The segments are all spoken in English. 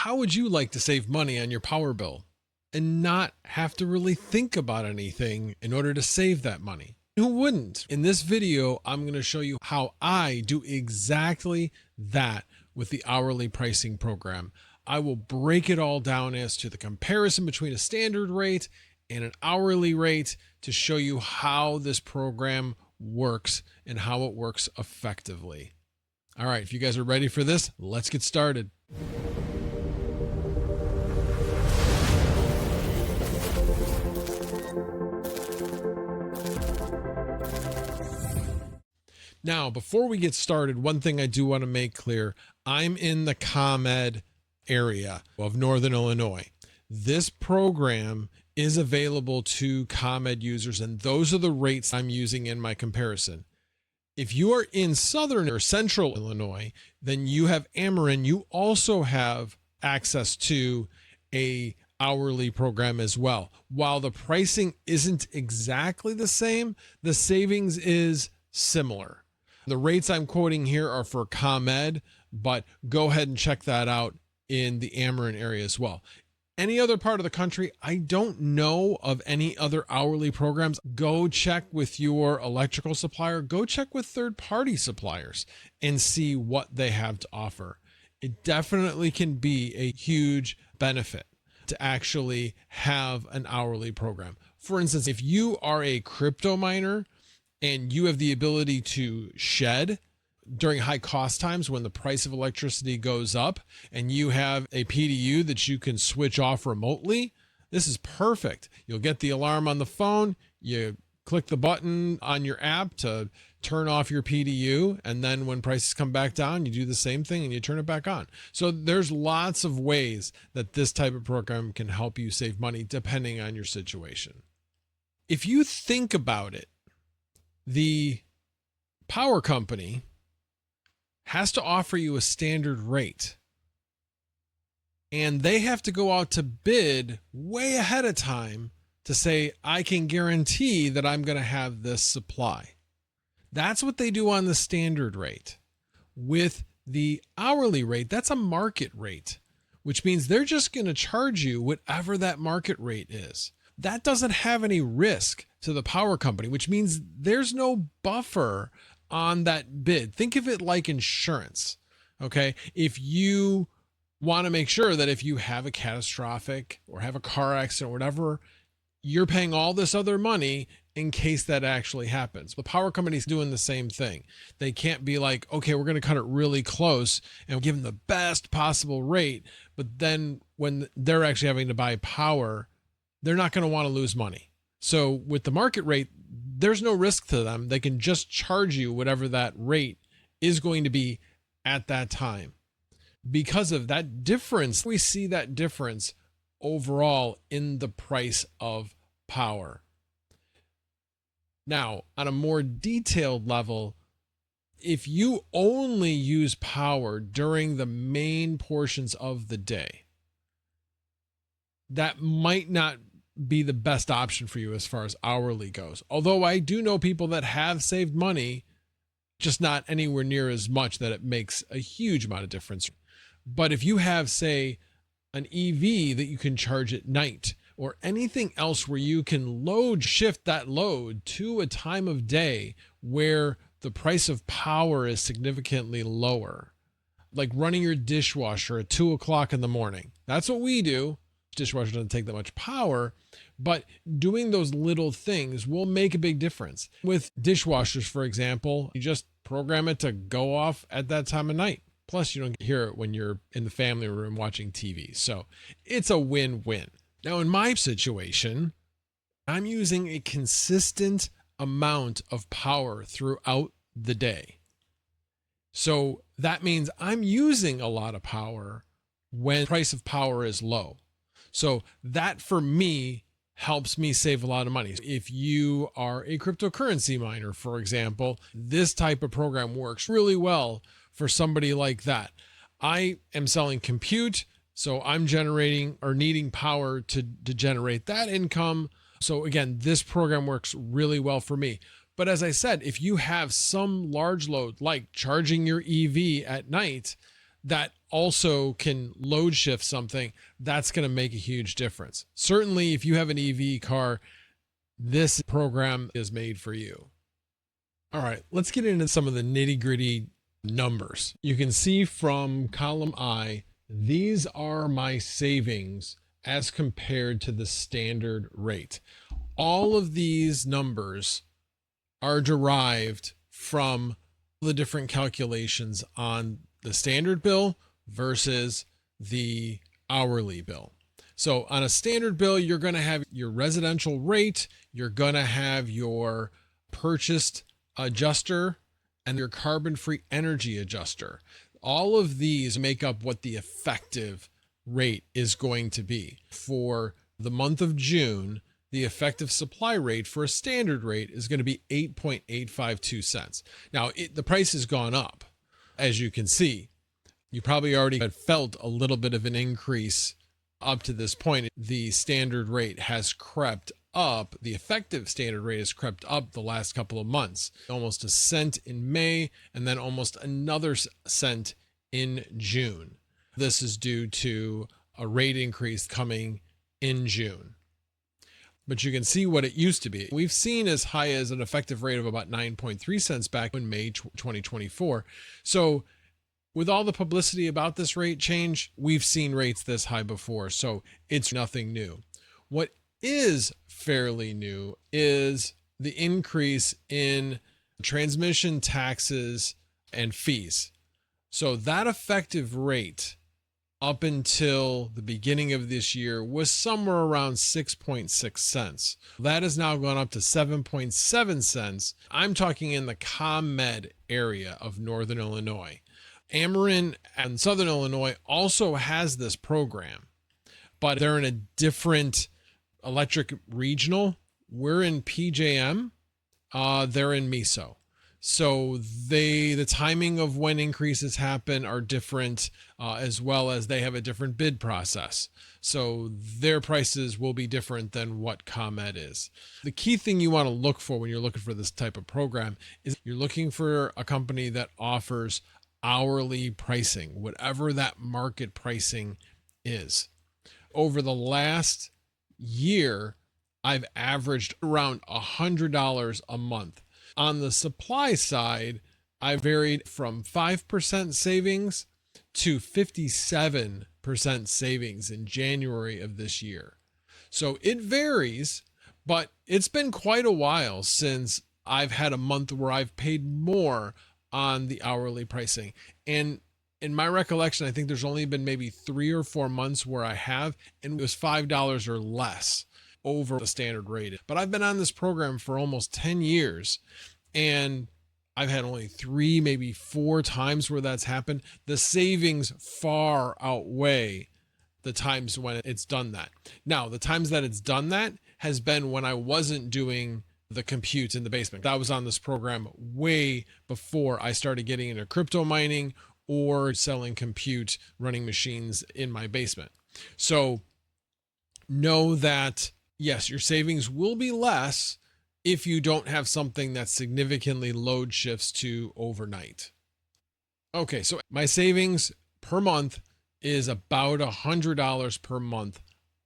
How would you like to save money on your power bill and not have to really think about anything in order to save that money? Who wouldn't? In this video, I'm going to show you how I do exactly that with the hourly pricing program. I will break it all down as to the comparison between a standard rate and an hourly rate to show you how this program works and how it works effectively. All right, if you guys are ready for this, let's get started. Now, before we get started, one thing I do want to make clear, I'm in the ComEd area of Northern Illinois. This program is available to ComEd users, and those are the rates I'm using in my comparison. If you are in Southern or Central Illinois, then you have Amerin. You also have access to a hourly program as well. While the pricing isn't exactly the same, the savings is similar. The rates I'm quoting here are for ComEd, but go ahead and check that out in the Amerin area as well. Any other part of the country, I don't know of any other hourly programs. Go check with your electrical supplier. Go check with third-party suppliers and see what they have to offer. It definitely can be a huge benefit to actually have an hourly program. For instance, if you are a crypto miner and you have the ability to shed during high cost times when the price of electricity goes up and you have a PDU that you can switch off remotely, this is perfect. You'll get the alarm on the phone, you click the button on your app to turn off your PDU, and then when prices come back down, you do the same thing and you turn it back on. So there's lots of ways that this type of program can help you save money depending on your situation. If you think about it, the power company has to offer you a standard rate, and they have to go out to bid way ahead of time to say, I can guarantee that I'm going to have this supply. That's what they do on the standard rate. With the hourly rate, that's a market rate, which means they're just going to charge you whatever that market rate is. That doesn't have any risk to the power company, which means there's no buffer on that bid. Think of it like insurance. Okay. If you want to make sure that if you have a catastrophic or have a car accident or whatever, you're paying all this other money in case that actually happens. The power company's doing the same thing. They can't be like, okay, we're going to cut it really close and give them the best possible rate. But then when they're actually having to buy power, they're not going to want to lose money. So with the market rate, there's no risk to them. They can just charge you whatever that rate is going to be at that time. Because of that difference, we see that difference overall in the price of power. Now, on a more detailed level, if you only use power during the main portions of the day, that might not be the best option for you as far as hourly goes. Although I do know people that have saved money, just not anywhere near as much that it makes a huge amount of difference. But if you have, say, an EV that you can charge at night or anything else where you can shift that load to a time of day where the price of power is significantly lower, like running your dishwasher at 2 o'clock in the morning. That's what we do. Dishwasher doesn't take that much power, but doing those little things will make a big difference. With dishwashers, for example, you just program it to go off at that time of night. Plus, you don't hear it when you're in the family room watching TV. So it's a win-win. Now, in my situation, I'm using a consistent amount of power throughout the day. So that means I'm using a lot of power when the price of power is low. So that for me helps me save a lot of money. If you are a cryptocurrency miner, for example, this type of program works really well for somebody like that. I am selling compute, so I'm generating or needing power to generate that income. So again, this program works really well for me. But as I said, if you have some large load like charging your EV at night that also can load shift something, that's going to make a huge difference. Certainly, if you have an EV car, this program is made for you. All right, let's get into some of the nitty gritty numbers. You can see from column I, these are my savings as compared to the standard rate. All of these numbers are derived from the different calculations on the standard bill versus the hourly bill. So on a standard bill, you're going to have your residential rate, you're going to have your purchased adjuster, and your carbon-free energy adjuster. All of these make up what the effective rate is going to be. For the month of June, the effective supply rate for a standard rate is going to be 8.852 cents. Now, the price has gone up, as you can see. You probably already had felt a little bit of an increase up to this point. The standard rate has crept up. The effective standard rate has crept up the last couple of months, almost a cent in May, and then almost another cent in June. This is due to a rate increase coming in June. But you can see what it used to be. We've seen as high as an effective rate of about 9.3 cents back in May 2024. So with all the publicity about this rate change, we've seen rates this high before, so it's nothing new. What is fairly new is the increase in transmission taxes and fees. So that effective rate up until the beginning of this year was somewhere around 6.6 cents. That has now gone up to 7.7 cents. I'm talking in the ComEd area of Northern Illinois. Amerin and Southern Illinois also has this program, but they're in a different electric regional. We're in PJM, they're in MISO. So the timing of when increases happen are different, as well as they have a different bid process. So their prices will be different than what ComEd is. The key thing you want to look for when you're looking for this type of program is you're looking for a company that offers hourly pricing, whatever that market pricing is. Over the last year, I've averaged around $100 a month. On the supply side, I varied from 5% savings to 57% savings in January of this year. So it varies, but it's been quite a while since I've had a month where I've paid more on the hourly pricing. And in my recollection, I think there's only been maybe 3 or 4 months where I have, and it was $5 or less over the standard rate. But I've been on this program for almost 10 years, and I've had only 3, maybe 4 times where that's happened. The savings far outweigh the times when it's done that. Now, the times that it's done that has been when I wasn't doing the compute in the basement. I was on this program way before I started getting into crypto mining or selling compute, running machines in my basement. So know that, yes, your savings will be less if you don't have something that significantly load shifts to overnight. Okay, so my savings per month is about $100 per month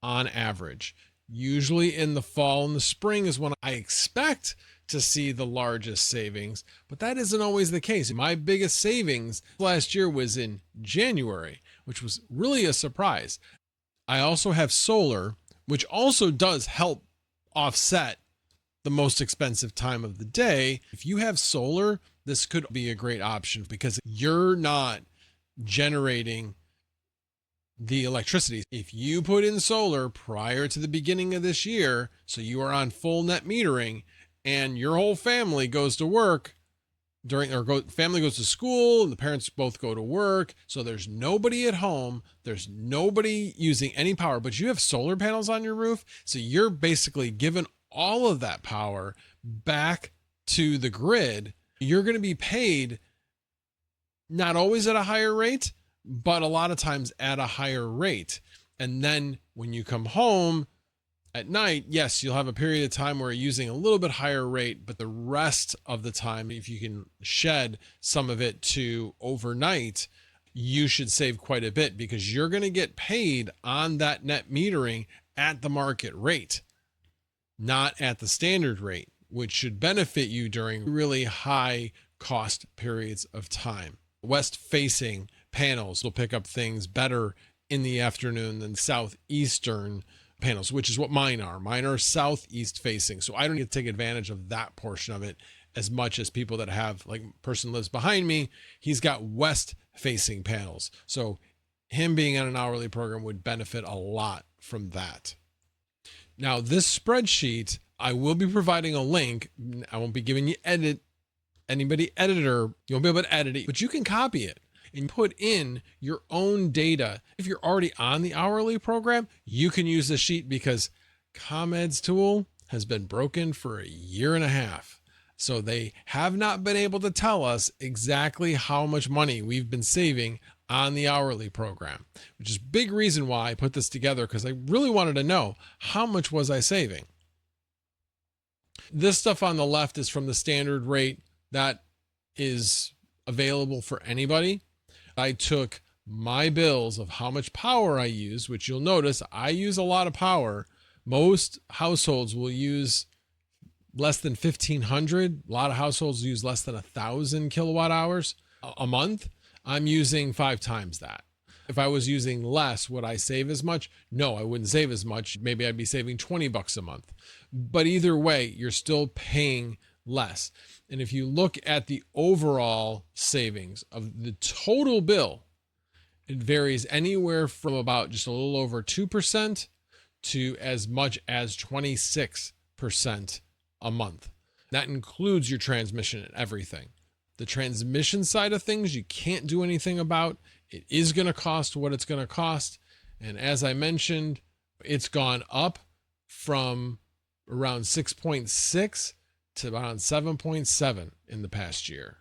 on average. Usually in the fall and the spring is when I expect to see the largest savings, but that isn't always the case. My biggest savings last year was in January, which was really a surprise. I also have solar, which also does help offset the most expensive time of the day. If you have solar, this could be a great option because you're not generating the electricity. If you put in solar prior to the beginning of this year, so you are on full net metering, and your whole family goes to work family goes to school, and the parents both go to work, so there's nobody at home, there's nobody using any power, but you have solar panels on your roof, so you're basically given all of that power back to the grid. You're going to be paid not always at a higher rate, but a lot of times at a higher rate. And then when you come home at night, yes, you'll have a period of time where you're using a little bit higher rate, but the rest of the time, if you can shed some of it to overnight, you should save quite a bit because you're going to get paid on that net metering at the market rate, not at the standard rate, which should benefit you during really high cost periods of time. West facing panels will pick up things better in the afternoon than southeastern panels, which is what mine are. Mine are southeast facing. So I don't get to take advantage of that portion of it as much as people that have, like, person lives behind me, he's got west facing panels. So him being on an hourly program would benefit a lot from that. Now, this spreadsheet, I will be providing a link. I won't be giving you anybody editor. You won't be able to edit it, but you can copy it and put in your own data. If you're already on the hourly program, you can use the sheet because ComEd's tool has been broken for 1.5 years. So they have not been able to tell us exactly how much money we've been saving on the hourly program, which is a big reason why I put this together, because I really wanted to know how much was I saving. This stuff on the left is from the standard rate that is available for anybody. I took my bills of how much power I use, which you'll notice I use a lot of power. Most households will use less than 1,500. A lot of households use less than 1,000 kilowatt hours a month. I'm using 5 times that. If I was using less, would I save as much? No, I wouldn't save as much. Maybe I'd be saving $20 a month. But either way, you're still paying less. And if you look at the overall savings of the total bill, it varies anywhere from about just a little over 2% to as much as 26% a month. That includes your transmission and everything. The transmission side of things, you can't do anything about. It is going to cost what it's going to cost. And as I mentioned, it's gone up from around 6.6 to around 7.7 in the past year.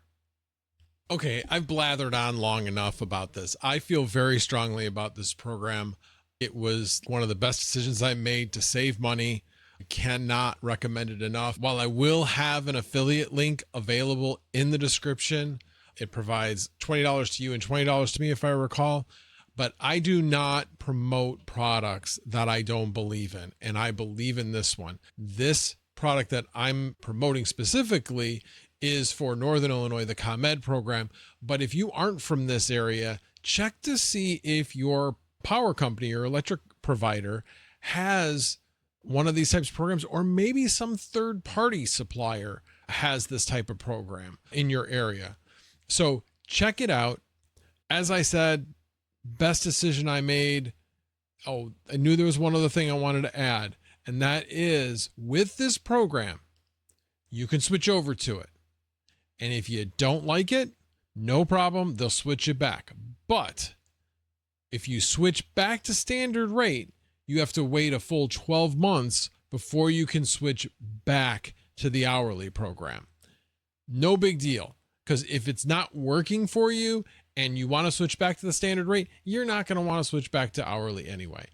Okay, I've blathered on long enough about this. I feel very strongly about this program. It was one of the best decisions I made to save money. I cannot recommend it enough. While I will have an affiliate link available in the description, it provides $20 to you and $20 to me, if I recall. But I do not promote products that I don't believe in, and I believe in this one. This product that I'm promoting specifically is for Northern Illinois, the ComEd program. But if you aren't from this area, check to see if your power company or electric provider has one of these types of programs, or maybe some third-party supplier has this type of program in your area. So check it out. As I said, best decision I made. Oh, I knew there was one other thing I wanted to add, and that is with this program, you can switch over to it. And if you don't like it, no problem, they'll switch it back. But if you switch back to standard rate, you have to wait a full 12 months before you can switch back to the hourly program. No big deal, because if it's not working for you and you want to switch back to the standard rate, you're not going to want to switch back to hourly anyway.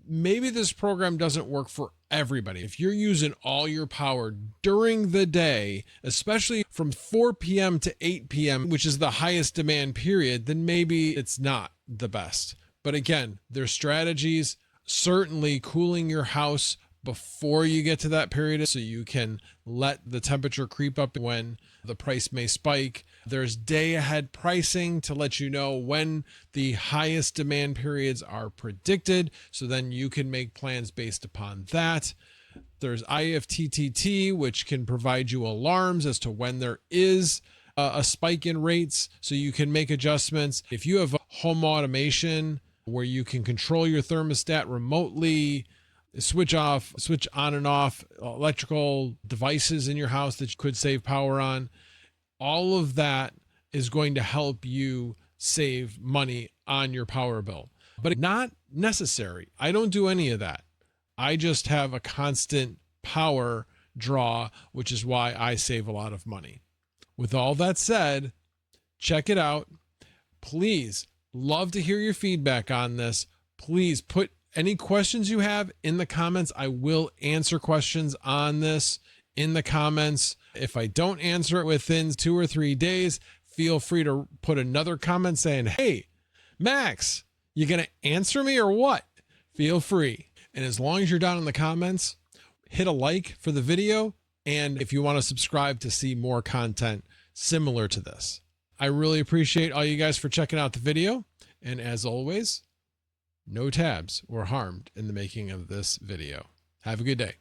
Maybe this program doesn't work for everybody. If you're using all your power during the day, especially from 4 p.m. to 8 p.m., which is the highest demand period, then maybe it's not the best. But again, there's strategies. Certainly cooling your house before you get to that period so you can let the temperature creep up when the price may spike. There's day ahead pricing to let you know when the highest demand periods are predicted, so then you can make plans based upon that. There's IFTTT, which can provide you alarms as to when there is a spike in rates, so you can make adjustments. If you have home automation where you can control your thermostat remotely, switch on and off electrical devices in your house that you could save power on, all of that is going to help you save money on your power bill. But not necessary. I don't do any of that. I just have a constant power draw, which is why I save a lot of money. With all that said, check it out. Please, love to hear your feedback on this. Please put any questions you have in the comments. I will answer questions on this in the comments. If I don't answer it within 2 or 3 days, feel free to put another comment saying, hey, Max, you going to answer me or what? Feel free. And as long as you're down in the comments, hit a like for the video. And if you want to subscribe to see more content similar to this, I really appreciate all you guys for checking out the video. And as always, no tabs were harmed in the making of this video. Have a good day.